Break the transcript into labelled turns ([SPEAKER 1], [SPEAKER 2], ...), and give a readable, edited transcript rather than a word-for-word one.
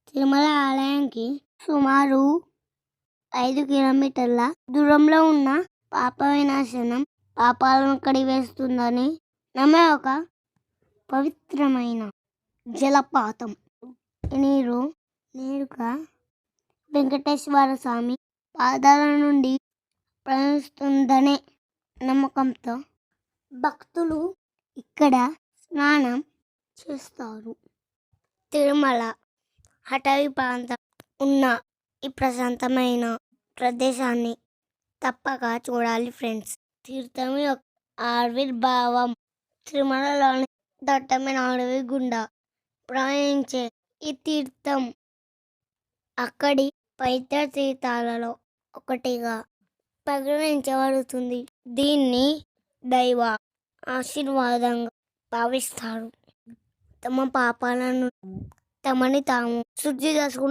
[SPEAKER 1] తిరుమల ఆలయానికి సుమారు 5 కిలోమీటర్ల దూరంలో ఉన్న పాప వినాశనం పాపాలను కడివేస్తుందని నమ్మే ఒక పవిత్రమైన జలపాతం. ఈ నీరు నేరుగా వెంకటేశ్వర స్వామి పాదాల నుండి ప్రవహిస్తుందనే నమ్మకంతో భక్తులు ఇక్కడ స్నానం చేస్తారు. తిరుమల అటవీ ప్రాంతం ఉన్న ఈ ప్రశాంతమైన ప్రదేశాన్ని తప్పక చూడాలి ఫ్రెండ్స్. తీర్థం యొక్క ఆవిర్భావం తిరుమలలోని దట్టమైన అడవి గుండా ప్రవహించే ఈ తీర్థం అక్కడి పవిత్ర తీర్థాలలో ఒకటిగా పరిగణించబడుతుంది. దీన్ని దైవ ఆశీర్వాదంగా భావిస్తారు. తమ పాపాలను తమని తాము శుద్ధి చేసుకున్న